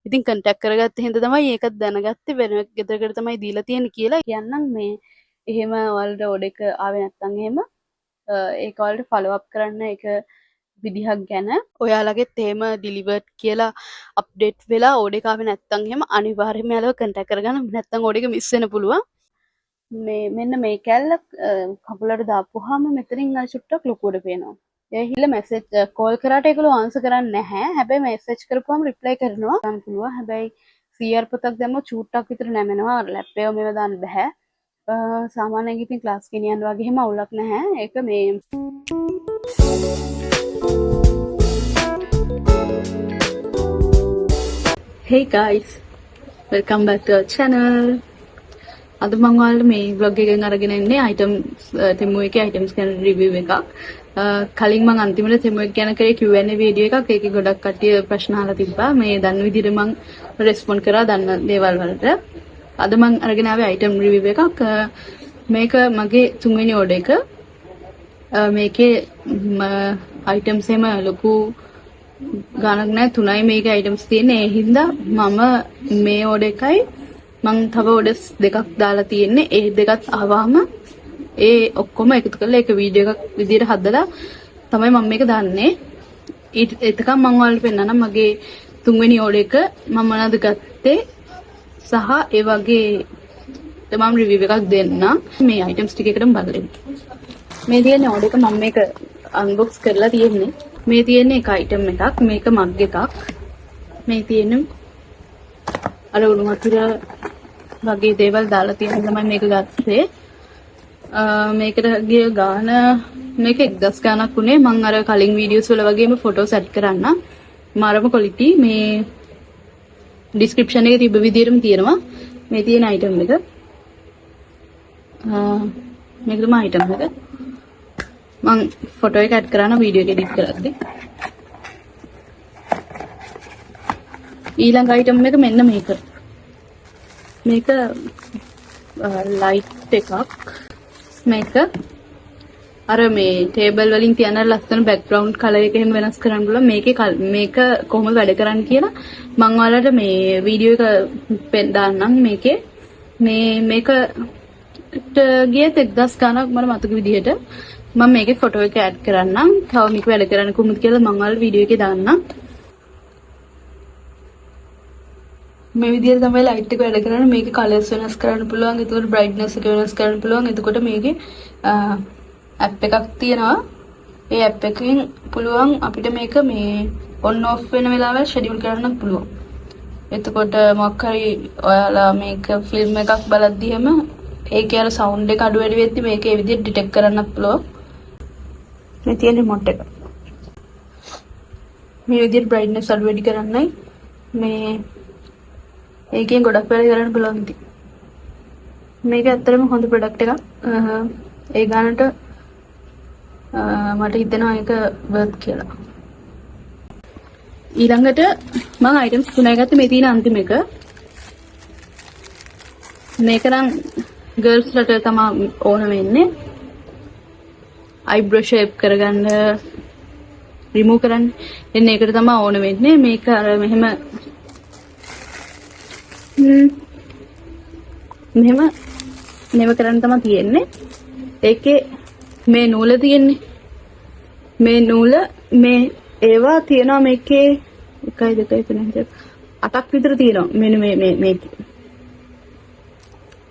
ඉතින් කන්ටැක්ට් කරගත්ත හින්දා තමයි ඒකත් දැනගත්තේ වෙන ගෙදරකට තමයි දීලා තියෙන්නේ කියලා. කියන්නම් මේ එහෙම ඔයාලට ඕඩර් එක ආවේ නැත්නම් එහෙම ඒක ඔයාලට ෆලෝ අප් කරන්න එක විදිහක් ගැන ඔයාලගෙත් එහෙම ඩිලිවර්ඩ් කියලා අප්ඩේට් වෙලා ඕඩර් එක ආවේ නැත්නම් එහෙම අනිවාර්යයෙන්ම යාළුවා කන්ටැක්ට් කරගන්න. නැත්නම් ඕඩර් එක මිස් වෙන්න පුළුවන්. මේ මෙන්න මේ කැල්ල කකුලට දාපුවාම මෙතනින් අර චුට්ටක් ලොකුවට පේනවා. ඒ හිල්ල මෙසේජ් කෝල් කරාට ඒගොල්ලෝ ආන්සර් කරන්නේ නැහැ. හැබැයි මෙසේජ් කරපුවාම රිප්ලයි කරනවා. ගන්න පුළුවන්. හැබැයි CR පොතක් දැම්මොත් චූට්ටක් විතර නැමෙනවා. ලැප් එකේ මේව දාන්න බෑ. සාමාන්‍යයෙන් ඉතින් ක්ලාස් ගෙනියන්න වගේ එහෙම අවුලක් නැහැ. ඒක මේ Hey guys, welcome back to our channel. අද මම ඔයාලට මේ vlog එකෙන් අරගෙන ඉන්නේ items තෙමු එකේ items ගැන review එකක්. කලින් මම අන්තිමට තෙමු එක ගැන කරේ Q&A වීඩියෝ එකක්. ඒකේ ගොඩක් කට්ටිය ප්‍රශ්න අහලා තිබ්බා. මේ දන්න විදිහට මම රෙස්පොන්ඩ් කරා දන්න දේවල් වලට. අද මම අරගෙන ආවේ item review එකක්. මේක මගේ තුන්වෙනි order එක. මේකේ items එම ලොකු ගානක් නැහැ. 3යි මේකේ items තියෙන්නේ. ඒ හින්දා මම මේ order එකයි මං තව orders දෙකක් දාලා තියෙන්නේ. ඒ දෙකත් ආවම ඒ ඔක්කොම එකතු කරලා එක වීඩියෝ එකක් විදියට හදලා තමයි මම මේක දාන්නේ. එතකම් මම ඔයාලට පෙන්නන්නම් මගේ තුන්වෙනි order එක මම මොනවද ගත්තේ සහ ඒ වගේ මම රිවිව් එකක් දෙන්නම්. මේ items ටික එකටම බලන්න. මේ තියෙන order එක මම මේක unbox කරලා තියෙන්නේ. මේ තියෙන එක item එකක්. මේක මග් එකක්. මේ තියෙන අර උණු වතුර වගේ දේවල් දාලා තියෙන තමයි මේක ගත්තේ. මේකට ගිය ගාන මේක 1000 ගානක් උනේ. මම අර කලින් වීඩියෝස් වල වගේම ෆොටෝස් ඇඩ් කරන්න. මාරම ක්වොලිටි මේ ඩිස්ක්‍රිප්ෂන් එකේ තිබ්බ විදිහටම තියෙනවා. මේ තියෙන item එක. මේක තමයි item එක. මම ෆොටෝ එක ඇඩ් කරන්න වීඩියෝ එක එඩිට් කරද්දී. ඊළඟ item එක මෙන්න මේක. මේක ලයිට් එකක්. මේක අර මේ ටේබල් වලින් තියන ලස්සන බෑග්ග්‍රවුන්ඩ් කලර් එක එහෙම වෙනස් කරන්න පුළුවන්. මේක කොහොමද වැඩ කරන්නේ කියලා මම ඔයාලට මේ වීඩියෝ එක දාන්නම්. මේකේ මේකට ගියත් 1000 ගානක් මට මතක විදිහට මම මේකේ ෆොටෝ එක ඇඩ් කරන්නම්. තව මේක වැඩ කරන්නේ කොහොමද කියලා මම ඔයාලට වීඩියෝ එකේ දාන්නම්. මේ විදිහට තමයි ලයිට් එක වැඩ කරන්නේ. මේකේ කලර්ස් වෙනස් කරන්න පුළුවන්. එතකොට බ්‍රයිට්නස් එක වෙනස් කරන්න පුළුවන්. එතකොට මේකේ ඇප් එකක් තියෙනවා. ඒ ඇප් එකෙන් පුළුවන් අපිට මේක මේ ඔන් ඔෆ් වෙන වෙලාවල් ෂෙඩියුල් කරන්නත් පුළුවන්. එතකොට මොකක් හරි ඔයාලා මේක ෆිල්ම් එකක් බලද්දී හැම ඒකේ අර සවුන්ඩ් එක අඩු වැඩි වෙද්දි මේක ඒ විදිහට ඩිටෙක්ට් කරන්නත් පුළුවන්. මේ තියෙන රිමෝට් එක. මේ විදිහට බ්‍රයිට්නස් අඩු වැඩි කරන්නයි මේ ඒකෙන් ගොඩක් වැඩ කරන්න පුළුවන් ඉතින්. මේක ඇත්තටම හොඳ ප්‍රොඩක්ට් එකක්. ඒ ගානට මට හිතෙනවා ඒක වර්ත් කියලා. ඊළඟට මම items 3යි ගත්තේ. මේ තියෙන අන්තිම එක. මේක නම් ගර්ල්ස් ලට තමයි ඕන වෙන්නේ. eyebrow shape කරගන්න remove කරන්න. එන්න ඒකට තමයි ඕන වෙන්නේ. මේක අර මෙහෙම මෙහෙම කරන්න තමයි තියෙන්නේ. ඒකේ මේ නූල තියෙන්නේ. මේ නූල මේ ඒවා තියෙනවා මේකේ 1 2 3 4 8ක් විතර තියෙනවා. මෙන්න මේක.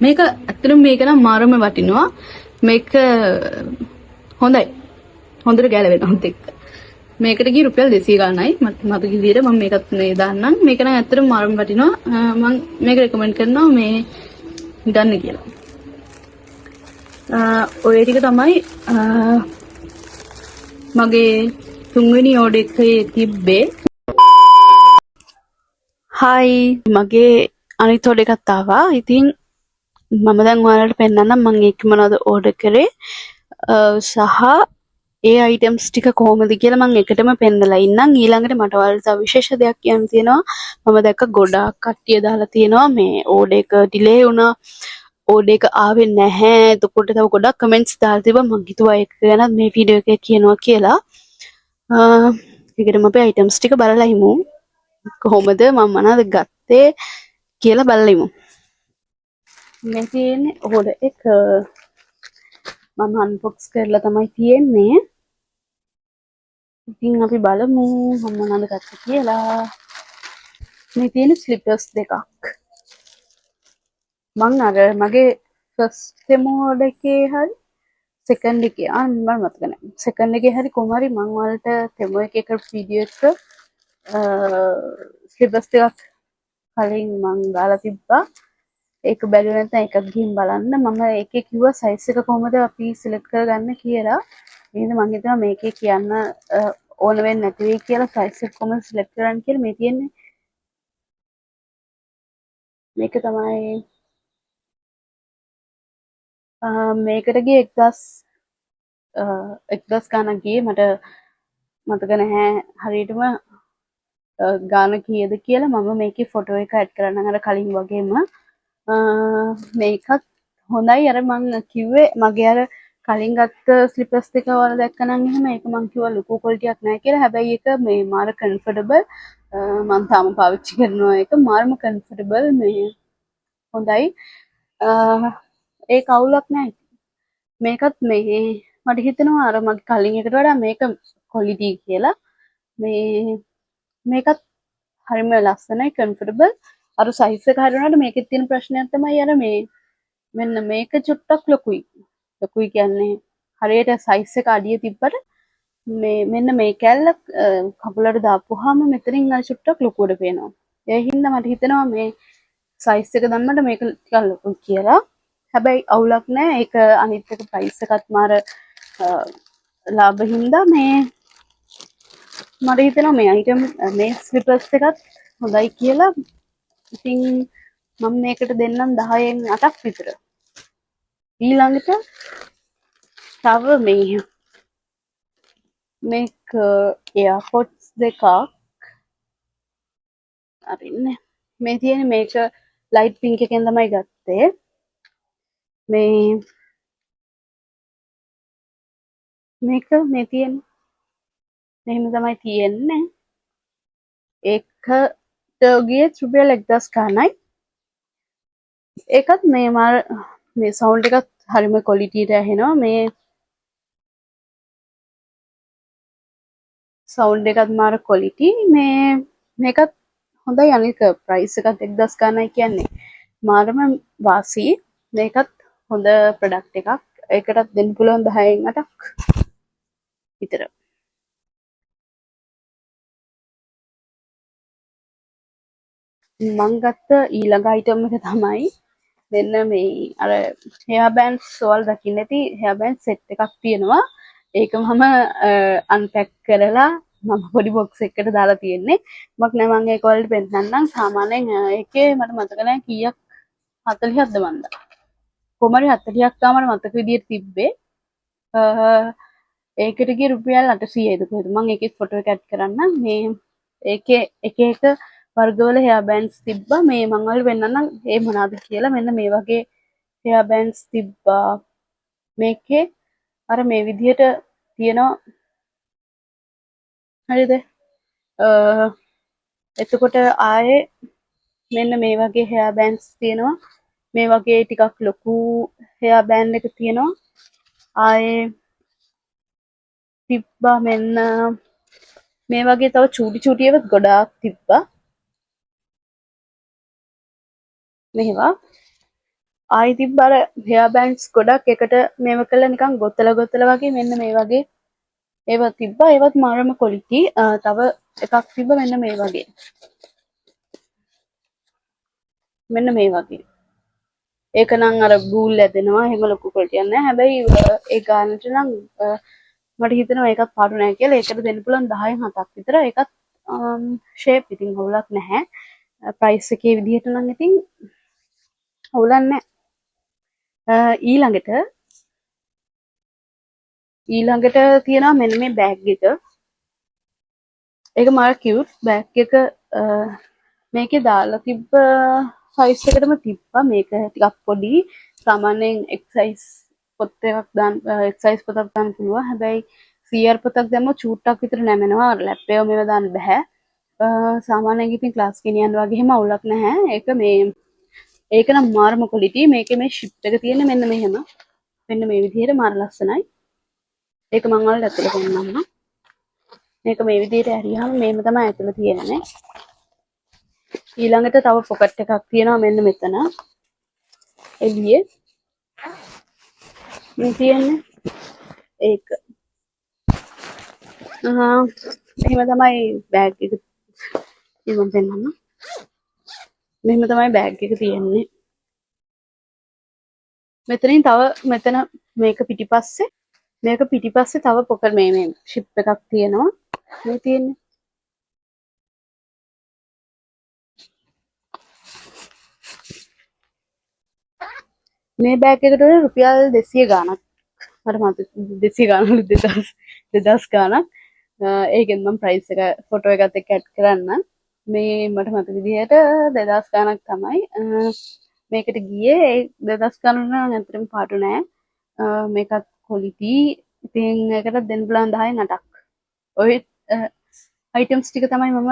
මේක ඇත්තටම මේක නම් මාරම වටිනවා. මේක හොඳයි. හොඳට ගැලවෙනවා හොත් එක්ක. මේකට ගිය රුපියල් 200 ගානයි මට විදියට මම මේකත් මේ දාන්නම්. මේක නම් ඇත්තටම මාරම වටිනවා. මම මේක රෙකමන්ඩ් කරනවා මේ ගන්න කියලා. ඔය ටික තමයි මගේ තුන්වෙනි ඕඩර් එකේ තිබ්බේ. හායි මගේ අනිත් ඕඩර් එකත් ආවා. ඉතින් මම දැන් ඔයාලට පෙන්නන්නම් මම ඒක මොනවද ඕඩර් කරේ සහ ඒ items ටික කොහොමද කියලා මම එකටම පෙන්නලා ඉන්නම්. ඊළඟට මට ඔයාලට තව විශේෂ දෙයක් කියන්න තියෙනවා. මම දැක්ක ගොඩාක් කට්ටිය දාලා තියෙනවා මේ ඕඩර් එක ඩිලේ වුණා. ඕඩර් එක ආවේ නැහැ. එතකොට තව ගොඩක් කමෙන්ට්ස් දාලා තිබ්බා. මම හිතුවා ඒක ගැන මේ වීඩියෝ එකේ කියනවා කියලා. ඒකටම අපි items ටික බලලා ඉමු. කොහොමද මම මොනවද ගත්තේ කියලා බලමු. මේ තියෙන්නේ ඕඩර් එක මම අන්බොක්ස් කරලා තමයි තියෙන්නේ. ඉතින් අපි බලමු මම මොනවද ගත්තේ කියලා. මේ තියෙන ස්ලිපර්ස් දෙකක්. මං අර මගේ ෆස්ට් ඩෙමෝ ඕඩර් එකේ හරි සෙකන්ඩ් එකේ මම මතක නැහැ. සෙකන්ඩ් එකේ හරි කොහොම හරි මං වලට ඩෙමෝ එකේ කරපු වීඩියෝ එක ස්ලිපර්ස් දෙකක් කලින් මං දාලා තිබ්බා. ඒක බැලුවේ නැත්නම් එකක් ගිහින් බලන්න. මම ඒකේ කිව්වා සයිස් එක කොහොමද අපි සිලෙක්ට් කරගන්න කියලා. එහෙනම් මං හිතනවා මේකේ කියන්න ඕන වෙන්නේ නැති වෙයි කියලා සයිස් එක කොහොමද සිලෙක්ට් කරන්න කියලා. මේ තියෙන්නේ මේක තමයි මේකට ගියේ 1000 ගානක් ගියේ මට මතක නැහැ හරියටම ගාන කීයද කියලා. මම මේකේ ෆොටෝ එක ඇඩ් කරන්නම් අර කලින් වගේම. මේකත් හොඳයි. අර මං කිව්වේ මගේ අර කලින් ගත්ත ස්ලිපර්ස් දෙක වල දැක්කනම් එහෙම ඒක මං කිව්වා ලොකු ක්වොලිටියක් නැහැ කියලා. හැබැයි ඒක මේ මාර කම්ෆර්ටබල්. මං තාම පාවිච්චි කරනවා ඒක මාරම කම්ෆර්ටබල්. මේ හොඳයි. ඒක අවුලක් නැහැ. මේකත් මේ මට හිතෙනවා අර මගේ කලින් එකට වඩා මේක ක්වොලිටි කියලා. මේකත් හරිම ලස්සනයි කම්ෆර්ටබල්. අර සයිස් එක හරි වුණාට මේකෙත් තියෙන ප්‍රශ්නයක් තමයි අර මේ මෙන්න මේක චුට්ටක් ලොකුයි. ලොකුයි කියන්නේ හරියට සයිස් එක අඩිය තිබ්බට මේ මෙන්න මේ කැල්ල කකුලට දාපුවාම මෙතනින් අර චුට්ටක් ලොකුවට පේනවා. ඒ හින්දා මට හිතෙනවා මේ සයිස් එක දැම්මට මේක ටිකක් ලොකුයි කියලා. හැබැයි අවුලක් නැහැ. ඒක අනිත් එක ප්‍රයිස් එකත් මාර ලාභ හින්දා මේ මට හිතෙනවා මේ අයිටම් මේ ස්ලිපර්ස් එකත් හොඳයි කියලා. ඉතින් මම මේකට දෙන්නම් 10න් 8ක් විතර. ඊළඟට තව මේක එයාපොඩ්ස් දෙකක් අරින්නේ. මේ තියෙන මේක ලයිට් පින්ක් එකෙන් තමයි ගත්තේ. මේක මේ තියෙන මෙහෙම තමයි තියෙන්නේ. ඒකට ගියේ රුපියල් 1000 ගානයි. ඒකත් මේ මාර මේ සවුන්ඩ් එකත් හරිම ක්වොලිටියට ඇහෙනවා. මේ සවුන්ඩ් එකත් මාර ක්වොලිටි. මේකත් හොඳයි. අනික ප්‍රයිස් එකත් 1000 ගානයි කියන්නේ මාරම වාසි. මේකත් හොඳ ප්‍රොඩක්ට් එකක්. ඒකටත් දෙන්න පුළුවන් 10න් 8ක් විතර. මං ගත්ත ඊළඟ අයිටම් එක තමයි දෙන්න මේ අර හෙයා බෑන්ඩ්ස් වල දකින්න ඇති හෙයා බෑන්ඩ් සෙට් එකක් තියෙනවා. ඒක මම අන්පැක් කරලා මම පොඩි බොක්ස් එකකට දාලා තියෙන්නේ. මක් නෑ මම ඒක වලට පෙන්නන්නම්. සාමාන්‍යයෙන් ඒකේ මට මතක නෑ කීයක් 40ක්ද මන්ද. කොහමරි 40ක් තමයි මතක විදියට තිබ්බේ. ඒකට ගිය රුපියල් 800යිද කොහෙද. මම ඒකේ ෆොටෝ එක ඇඩ් කරන්නම්. මේ ඒකේ එක එක වර්ගවල හෙයා බෑන්ඩ්ස් තිබ්බා. මේ මම ඔයාලට පෙන්නන්නම් ඒ මොනවාද කියලා. මෙන්න මේ වගේ හෙයා බෑන්ඩ්ස් තිබ්බා. මේකේ අර මේ විදිහට තියෙනවා. හරිද? එතකොට ආයේ මෙන්න මේ වගේ හෙයා බෑන්ඩ්ස් තියෙනවා. මේ වගේ ටිකක් ලොකු හෙයා බෑන්ඩ් එක තියෙනවා. ආයේ තිබ්බා මෙන්න මේ වගේ තව චූටි චූටි ඒවා ගොඩාක් තිබ්බා. මෙහෙවා ආයි තිබ්බ අර හෙයා බෑන්ඩ්ස් ගොඩක් එකට මේව කළා නිකන් ගොතල ගොතල වගේ. මෙන්න මේ වගේ ඒවා තිබ්බා. ඒවත් මාරම ක්වොලිටි. තව එකක් තිබ්බ මෙන්න මේ වගේ. මෙන්න මේ වගේ. ඒක නම් අර බූල් ඇදෙනවා. එහෙම ලොකු ක්වොලිටියක් නැහැ. හැබැයි ඒ ගානට නම් මට හිතෙනවා ඒකත් පාඩු නැහැ කියලා. ඒකට දෙන්න පුළුවන් 10න් 7ක් විතර. ඒකත් ෂේප් ඉතින් හොලක් නැහැ. ප්‍රයිස් එකේ විදිහට නම් ඉතින් හොලක් නැහැ. ඊළඟට තියෙනවා මෙන්න මේ බෑග් එක. ඒක මාර කියුට් බෑග් එක. මේකේ දාලා තිබ්බ සයිස් එකටම තිබ්බා. මේක ටිකක් පොඩි. සාමාන්‍යයෙන් එක්සයිස් පොත් එකක් දාන්න එක්සයිස් පොතක් දාන්න පුළුවන්. හැබැයි CR පොතක් දැම්මොත් චූට්ටක් විතර නැමෙනවා. ලැප් එක මේව දාන්න බෑ. සාමාන්‍යයෙන් ඉතින් ක්ලාස් ගෙනියන්න වගේ එහෙම අවුලක් නැහැ. ඒක නම් මාරම ක්වොලිටි. මේකේ මේ ෂිප් එක තියෙන්නේ මෙන්න මෙහෙම. මෙන්න මේ විදිහට මාර ලස්සනයි. ඒක මම ඔයාලට ඇතුළේ පෙන්නන්නම්. මේක මේ විදිහට ඇරියාම මේම තමයි ඇතුළේ තියෙන්නේ. ඊළඟට තව පොකට් එකක් තියෙනවා මෙන්න මෙතන. එළියේ මේ තියෙන්නේ ඒක. එහෙම තමයි බෑග් එක. මම පෙන්නන්නම්. මෙහෙම තමයි බෑග් එක තියෙන්නේ. මෙතනින් තව මෙතන මේක පිටිපස්සේ තව පොකට් මේ ෂිප් එකක් තියෙනවා. මේ තියෙන්නේ. මේ බෑග් එකට රුපියල් 200 ගාණක්. මට මතක 200 ගාණක් 2000 ගාණක්. ඒකෙන් මම ප්‍රයිස් එක ෆොටෝ එකත් එක්ක ඇඩ් කරන්න. මේ මට මතක විදිහට 2000 ගාණක් තමයි. මේකට ගියේ 2000 ගාණක් නම් අතරම පාටු නෑ. මේකත් ක්වොලිටි. ඉතින් ඒකට දෙන්න පුළුවන් 10න් 8ක්. ඔය අයිටම්ස් ටික තමයි මම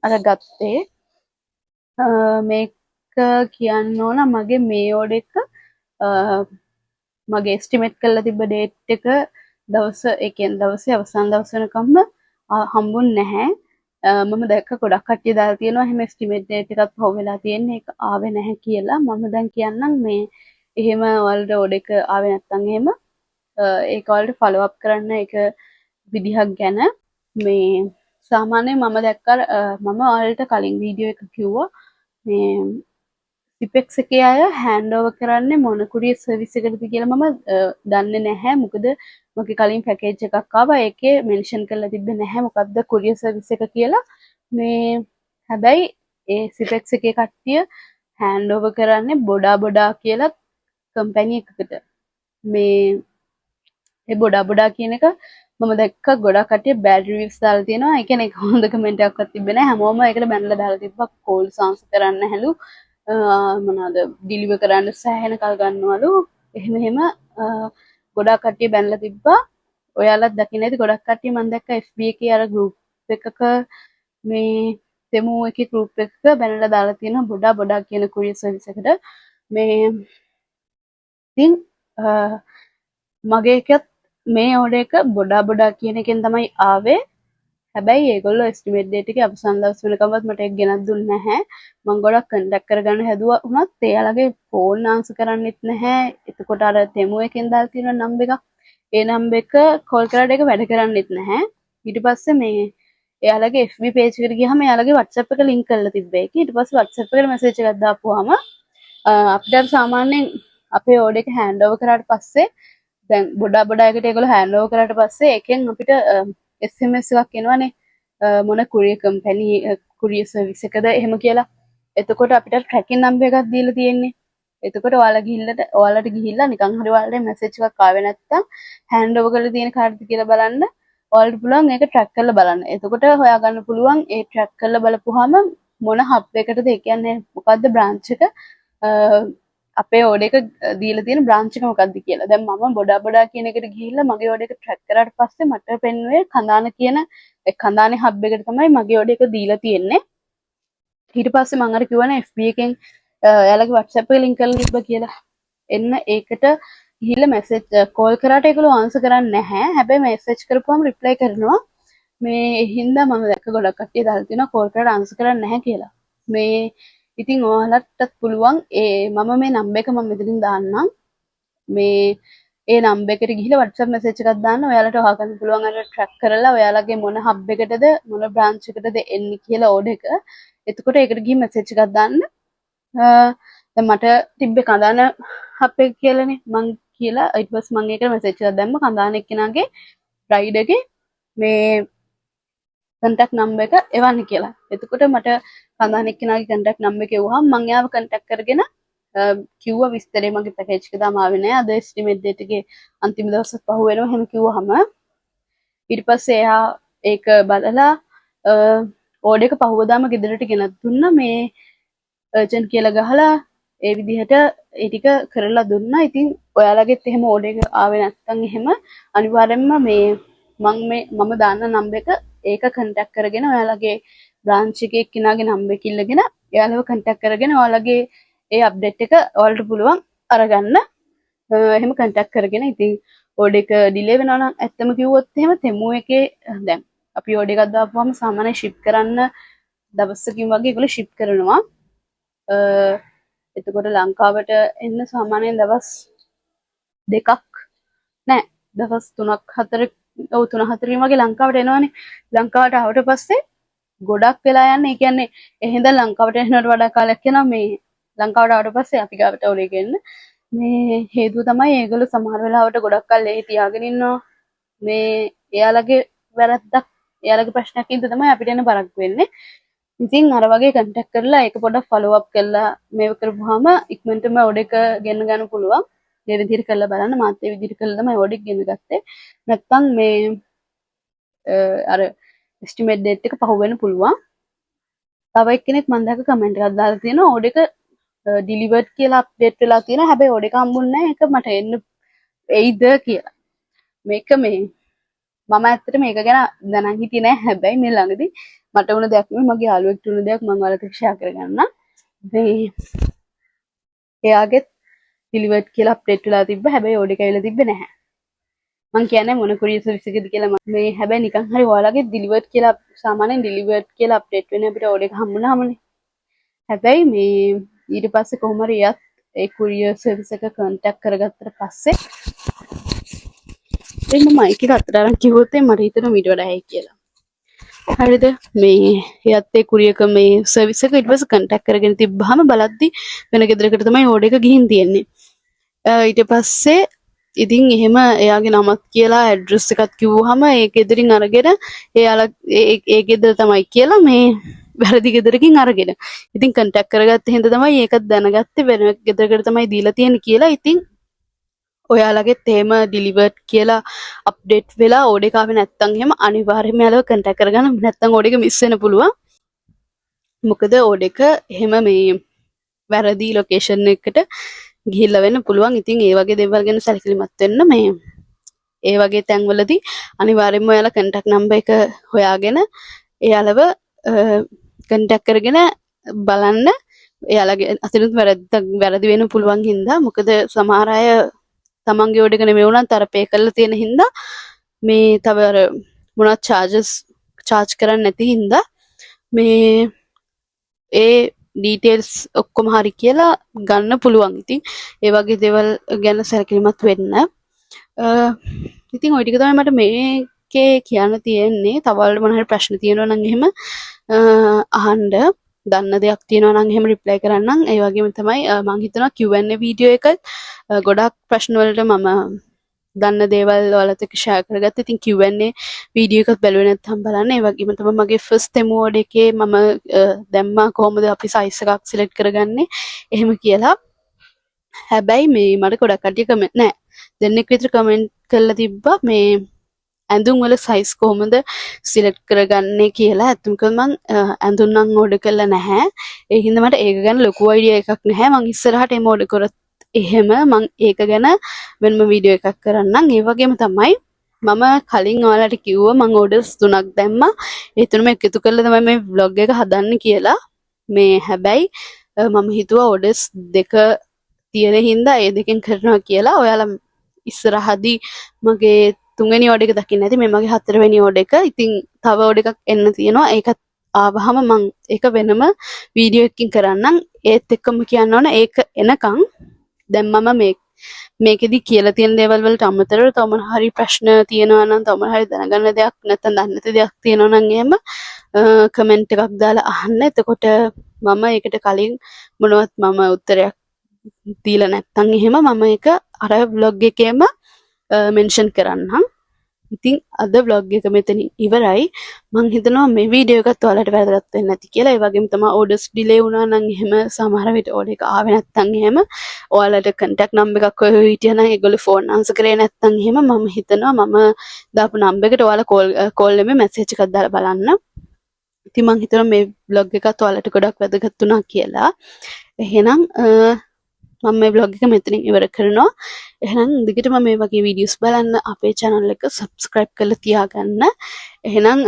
අර ගත්තේ. මේක කියන්න ඕන මගේ මේ ඕඩර් එක මගේ එස්ටිමේට් කරලා තිබ්බ ඩේට් එක ඒ කියන්නේ දවසේ අවසන් දවස් වෙනකම්ම හම්බුන්නේ නැහැ. මම දැක්ක ගොඩක් කට්ටිය දාලා තියෙනවා එහෙම එස්ටිමේට් ඩේට් එකත් හොව වෙලා තියෙන්නේ ඒක ආවේ නැහැ කියලා. මම දැන් කියන්නම් මේ එහෙම ඔයාලට ඕඩර් එක ආවේ නැත්නම් එහෙම ඒක ඔයාලට ෆලෝ අප් කරන්න ඒක විදිහක් ගැන මේ සාමාන්‍යයෙන් මම දැක්කා මම ඔයාලට කලින් වීඩියෝ එක කිව්වා මේ සිපෙක්ස් එකේ අය හෑන්ඩ් ඕවර් කරන්නේ මොන කුරියර් සර්විස් එකකටද කියලා මම දන්නේ නැහැ. මොකද මගේ කලින් පැකේජ් එකක් ආවා. ඒකේ මෙන්ෂන් කරලා තිබ්බේ නැහැ මොකක්ද කුරියර් සර්විස් එක කියලා. මේ හැබැයි ඒ සිපෙක්ස් එකේ කට්ටිය හෑන්ඩ් ඕවර් කරන්නේ බොඩා කියලා කම්පැනි එකකට. මේ ඒ බොඩා කියන එක මම දැක්ක ගොඩක් කට්ටිය බෑඩ් රිවිව්ස් දාලා තියෙනවා. ඒ කියන්නේ හොඳ කමෙන්ට් එකක්වත් තිබ්බේ නැහැ. හැමෝම ඒකට බැනලා දාලා තිබ්බා කෝල් සාන්ස් කරන්න හැලු. මොනවාද ඩිලිවර් කරන්න සෑහෙන කල් ගන්නවලු. එහෙම ගොඩක් කට්ටිය බැනලා තිබ්බා. ඔයාලත් දකින්න ඇති ගොඩක් කට්ටිය මම දැක්කා FB එකේ අර ගෲප් එකක මේ තෙමු එකේ ගෲප් එකක බැනලා දාලා තියෙනවා බොඩා කියන කුරියර් සර්විස් එකට. මේ ඉතින් මගේ එකත් මේ ඕඩර් එක බොඩා කියන එකෙන් තමයි ආවේ. හැබැයි ඒගොල්ලෝ එස්ටිමේට් ඩේට් එකේ අවසන් දවස් වෙනකම්වත් මට ඒක ගෙනත් දුන්නේ නැහැ. මම ගොඩක් කන්ටැක්ට් කරගන්න හැදුවා වුණත් එයාලගේ ෆෝන් ආන්සර් කරන්නෙත් නැහැ. එතකොට අර තෙමු එකෙන් දාලා තියෙන නම්බර් එක ඒ නම්බර් එක කෝල් කරාට ඒක වැඩ කරන්නෙත් නැහැ. ඊට පස්සේ මේ එයාලගේ FB page එකට ගියාම එයාලගේ WhatsApp එක link කරලා තිබ්බේ. ඊට පස්සේ WhatsApp එකට message එකක් දාපුවාම අපිට සාමාන්‍යයෙන් අපේ ඕඩර් එක hand over කරාට පස්සේ දැන් බොඩා එකට ඒගොල්ලෝ hand over කරාට පස්සේ එකෙන් අපිට SMS එකක් එනවනේ මොන කුරියර් කම්පැනි කුරියර් සර්විස් එකද එහෙම කියලා. එතකොට අපිට ට්‍රැකින් නම්බර් එකක් දීලා තියෙන්නේ. එතකොට ඔයාලට ගිහිල්ලා නිකන් හරි ඔයාලට මැසේජ් එකක් ආවේ නැත්නම් hand over කරලා තියෙන කාර්ඩ්ද කියලා බලන්න ඔයාලට පුළුවන් ඒක ට්‍රැක් කරලා බලන්න. එතකොට හොයාගන්න පුළුවන් ඒ ට්‍රැක් කරලා බලපුවාම මොන හබ් එකටද ඒ කියන්නේ මොකද්ද බ්‍රාන්ච් එක අපේ ඕඩර් එක දීලා තියෙන බ්‍රාන්ච් එක මොකක්ද කියලා. දැන් මම බොඩා කියන එකට ගිහිල්ලා මගේ ඕඩර් එක ට්‍රැක් කරාට පස්සේ මට පෙන්නුවේ කඳාන කියන කඳානේ හබ් එකට තමයි මගේ ඕඩර් එක දීලා තියෙන්නේ. ඊට පස්සේ මම අර කිව්වනේ FB එකෙන් එයාලගේ WhatsApp එක link කරලා තිබ්බා කියලා. එන්න ඒකට ගිහිල්ලා මැසේජ් කෝල් කරාට ඒගොල්ලෝ ආන්සර් කරන්නේ නැහැ. හැබැයි මැසේජ් කරපුවම රිප්ලයි කරනවා. මේ හින්දා මම දැක්ක ගොඩක් කට්ටිය දාලා තියෙනවා කෝල් කරාට ආන්සර් කරන්නේ නැහැ කියලා. මේ ඉතින් ඔයාලටත් පුළුවන් මම මේ නම්බර් එක මම මෙතනින් දාන්නම්. මේ ඒ නම්බර් එකට ගිහිල්ලා WhatsApp message එකක් දාන්න ඔයාලට හොයාගන්න පුළුවන් අර ට්‍රැක් කරලා ඔයාලගේ මොන හබ් එකටද මොන බ්‍රාන්ච් එකටද එන්නේ කියලා ඕඩර් එක. එතකොට ඒකට ගිහින් message එකක් දාන්න. දැන් මට තිබ්බේ කඳාන හබ් එක කියලානේ මං කියලා ඊට පස්සේ මම ඒකට message එකක් දැම්ම කඳාන එක්කෙනාගේ රයිඩ් එකේ මේ contact number එක එවන්න කියලා. එතකොට මට කඳාන එක්කෙනාගේ contact number එක එවුවාම මම එයාව contact කරගෙන කිව්වා විස්තරේ මගේ පැකේජ් එක තාම ආවේ නැහැ. අද estimate date එකේ අන්තිම දවස් පහ වෙනවා එහෙම කිව්වහම ඊට පස්සේ එයා ඒක බලලා ඕඩර් එක පහුවදාම ගෙදරට ගෙනත් දුන්නා. මේ අර්ජන්ට් කියලා ගහලා ඒ විදිහට ඒ ටික කරලා දුන්නා. ඉතින් ඔයාලගෙත් එහෙම ඕඩර් එක ආවේ නැත්නම් එහෙම අනිවාර්යෙන්ම මේ මම දාන්න නම්බර් එක ඒක කන්ටැක්ට් කරගෙන ඔයාලගේ බ්‍රාන්ච් එකේ කෙනාගේ නම්බර් එක ඉල්ලගෙන එයාලව කන්ටැක්ට් කරගෙන ඔයාලගේ ඒ අප්ඩේට් එක ඔයාලට පුළුවන් අරගන්න. එහෙම කන්ටැක්ට් කරගෙන ඉතින් ඕඩර් එක ඩිලේ වෙනවා නම් ඇත්තම කිව්වොත් එහෙම තෙමු එකේ දැන් අපි ඕඩර් එකක් දාපුවම සාමාන්‍යයෙන් ෂිප් කරන්න දවසකින් වගේ ඒගොල්ලෝ ෂිප් කරනවා. එතකොට ලංකාවට එන්න සාමාන්‍යයෙන් දවස් දෙකක් නෑ දවස් 3-4 ඔව් 3-4 වගේ ලංකාවට එනවනේ. ලංකාවට ආවට පස්සේ ගොඩක් වෙලා යන්නේ. ඒ කියන්නේ එහෙනම් ලංකාවට එනවට වඩා කාලයක් යනවා මේ ලංකාවට ආවට පස්සේ අපි ගාවට ඔලේ ගන්න. මේ හේතුව තමයි ඒගොල්ලෝ සමහර වෙලාවට ගොඩක් කල් එහි තියාගෙන ඉන්නවා. මේ එයාලගේ වැරද්දක් එයාලගේ ප්‍රශ්නයක් ඉදලා තමයි අපිට එන බරක් වෙන්නේ. ඉතින් අර වගේ කන්ටැක්ට් කරලා ඒක පොඩ්ඩක් ෆලෝ අප් කරලා මේව කරපුවාම ඉක්මනටම ඕඩර් එක ගෙන්න ගන්න පුළුවන්. මේ විදිහට කරලා බලන්න මාත් ඒ විදිහට කරලා තමයි ඕඩර් එක ගෙන්න ගත්තේ. නැත්තම් මේ අර එස්ටිමේට් ඩේට් එක පහු වෙන්න පුළුවන්. තව එක්කෙනෙක් මම දැක්ක කමෙන්ට් එකක් දාලා තියෙනවා ඕඩර් එක ඩිලිවර්ඩ් කියලා අප්ඩේට් වෙලා තියෙනවා. හැබැයි ඕඩර් එක හම්බුන්නේ නැහැ. ඒක මට එන්න එයිද කියලා. මේක මේ මම ඇත්තට මේක ගැන දැනන් හිටියේ නෑ. හැබැයි මේ ළඟදී මට වුණ දෙයක් නෙමෙයි මගේ යාළුවෙක්ට වුණ දෙයක් මම ඔයාලට ෂෙයා කරගන්නම්. මේ එයාගෙත් ඩිලිවර්ඩ් කියලා අප්ඩේට් වෙලා තිබ්බ. හැබැයි ඕඩර් එක ඇවිල්ලා තිබ්බේ නැහැ. මං කියන්නේ මොන කුරියර් සර්විස් එකද කියලා මේ හැබැයි නිකන් හරි ඔයාලගේ ඩිලිවර්ඩ් කියලා සාමාන්‍යයෙන් ඩිලිවර්ඩ් කියලා අප්ඩේට් වෙන්නේ අපිට ඕඩර් එක හම්බුනහමනේ. හැබැයි මේ ඊට පස්සේ කොහොම හරි එයත් ඒ කුරියර් සර්විස් එක කන්ටැක්ට් කරගත්තට පස්සේ මම මයික් එක අතට අරන් කිව්වොත් මට හිතෙනවා මීට වඩා ඇයි කියලා. හරිද? මේ එයත් ඒ කුරියර් මේ සර්විස් එක ඊට පස්සේ කන්ටැක්ට් කරගෙන තිබ්බහම බලද්දි වෙන ගෙදරකට තමයි ඕඩර් එක ගිහින් තියෙන්නේ. ඊට පස්සේ ඉතින් එහෙම එයාගේ නමක් කියලා ඇඩ්‍රස් එකක් කිව්වහම ඒ ගෙදරින් අරගෙන එයාලා ඒ ගෙදර තමයි කියලා මේ වැරදි ගෙදරකින් අරගෙන. ඉතින් කන්ටැක්ට් කරගත්ත හින්දා තමයි ඒකත් දැනගත්තේ වෙන ගෙදරකට තමයි දීලා තියෙන්නේ කියලා. ඉතින් ඔයාලගෙත් එහෙම ඩිලිවර්ඩ් කියලා අප්ඩේට් වෙලා ඕඩර් එක ආවේ නැත්නම් එහෙම අනිවාර්යයෙන්ම යාළුවා කන්ටැක්ට් කරගන්න. නැත්නම් ඕඩර් එක මිස් වෙන්න පුළුවන්. මොකද ඕඩර් එක එහෙම මේ වැරදි ලොකේෂන් එකකට ගිහිල්ලා වෙන්න පුළුවන්. ඉතින් ඒ වගේ දේවල් ගැන සැලකිලිමත් වෙන්න මේ ඒ වගේ තැන්වලදී අනිවාර්යයෙන්ම ඔයාලා කන්ටැක්ට් නම්බර් එක හොයාගෙන එයාලව කන්ටැක්ට් කරගෙන බලන්න. එයාලගේ අතිනුත් වැරදි වෙන්න පුළුවන් හින්දා මොකද සමහර අය තමන්ගේ ඕඩර් එක නෙමෙයි වුණත් අර පේ කරලා තියෙන හින්දා මේ තව අර මොනවත් චාර්ජ් කරන්නේ නැති හින්දා මේ ඒ ඩීටේල්ස් ඔක්කොම හරි කියලා ගන්න පුළුවන්. ඉතින් ඒ වගේ දේවල් ගැන සැලකිලිමත් වෙන්න. ඉතින් ওই ටික තමයි මට මේකේ කියන්න තියෙන්නේ. තව මොන හරි ප්‍රශ්න තියෙනවා නම් එහෙම අහන්න. දන්න දෙයක් තියෙනවා නම් එහෙම රිප්ලයි කරන්නම්. ඒ වගේම තමයි මම හිතනවා Q&A වීඩියෝ එක ගොඩක් ප්‍රශ්න වලට මම දන්න දේවල් ඔයාලත් එක්ක ෂෙයා කරගත්තා. ඉතින් Q&A වීඩියෝ එකක් බැලුවේ නැත්නම් බලන්න. ඒ වගේම තමයි මගේ ෆස්ට් ඩෙමෝ ඕඩර් එකේ මම දැම්මා කොහොමද අපි සයිස් එකක් සිලෙක්ට් කරගන්නේ එහෙම කියලා. හැබැයි මේ මට ගොඩක් කට්ටිය කමෙන්ට් නෑ දෙන්නෙක් විතර කමෙන්ට් කරලා තිබ්බා මේ ඇඳුම් වල සයිස් කොහොමද සිලෙක්ට් කරගන්නේ කියලා. ඇත්තම කිව්වොත් මං ඇඳුම් නම් ඕඩර් කරලා නැහැ. ඒ හින්දා මට ඒක ගැන ලොකු අයිඩියා එකක් නැහැ. මං ඉස්සරහට එම ඕඩර් කරත් එහෙම මං ඒක ගැන වෙනම වීඩියෝ එකක් කරන්නම්. ඒ වගේම තමයි මම කලින් ඔයාලට කිව්වා මං ඕඩර්ස් 3ක් දැම්මා. ඒ තුනම එකතු කරලා තමයි මේ vlog එක හදන්න කියලා. මේ හැබැයි මම හිතුවා ඕඩර්ස් 2 තියෙන හින්දා ඒ දෙකෙන් කරනවා කියලා. ඔයාලා ඉස්සරහදී මගේ 3 වෙනි ඕඩර් එක දකින්න ඇති. මේ මගේ 4 වෙනි ඕඩර් එක. ඉතින් තව ඕඩර් එකක් එන්න තියෙනවා. ඒකත් ආවහම මං ඒක වෙනම වීඩියෝ එකකින් කරන්නම්. ඒත් එක්කම කියන්න ඕන ඒක එනකන් දැන් මම මේකෙදි කියලා තියෙන දේවල් වලට අමතරව තව මොන හරි ප්‍රශ්න තියෙනවා නම් තව මොන හරි දැනගන්න දෙයක් නැත්නම් දන්න නැති දෙයක් තියෙනවා නම් එහෙම කමෙන්ට් එකක් දාලා අහන්න. එතකොට මම ඒකට කලින් මොනවත් මම උත්තරයක් දීලා නැත්නම් එහෙම මම ඒක අර vlog එකේම මෙන්ෂන් කරන්නම්. ඉතින් අද vlog එක මෙතනින් ඉවරයි. මම හිතනවා මේ වීඩියෝ එකත් ඔයාලට වැදගත් වෙන්න ඇති කියලා. ඒ වගේම තමයි ඕඩර්ස් ඩිලේ වුණා නම් එහෙම සමහර විට ඕඩර් එක ආවේ නැත්නම් එහෙම ඔයාලට කන්ටැක්ට් නම්බර් එකක් ඔය හිටියා නම් ඒගොල්ලෝ ෆෝන් ආන්සර් කරේ නැත්නම් එහෙම මම හිතනවා මම දාපු නම්බර් එකට ඔයාලා කෝල් නෙමෙයි මැසේජ් එකක් දාලා බලන්න. ඉතින් මම හිතනවා මේ vlog එකත් ඔයාලට ගොඩක් වැදගත් වුණා කියලා. එහෙනම් මම මේ vlog එක මෙතනින් ඉවර කරනවා. එහෙනම් දිගටම මේ වගේ වීඩියෝස් බලන්න අපේ channel එක subscribe කරලා තියාගන්න. එහෙනම්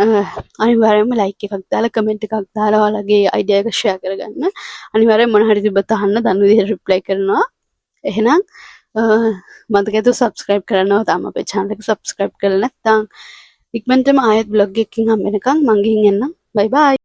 අනිවාර්යයෙන්ම like එකක් දාලා comment එකක් දාලා ඔයාලගේ idea එක share කරගන්න. අනිවාර්යයෙන් මොන හරි තිබ්බත් අහන්න දන්න විදිහට reply කරනවා. එහෙනම් මතක ඇතුව subscribe කරනවා තාම අපේ channel එක subscribe කරලා නැත්නම් ඉක්මනටම ආයෙත් vlog එකකින් හම්බ වෙනකන් මං ගිහින් එන්නම්. bye bye.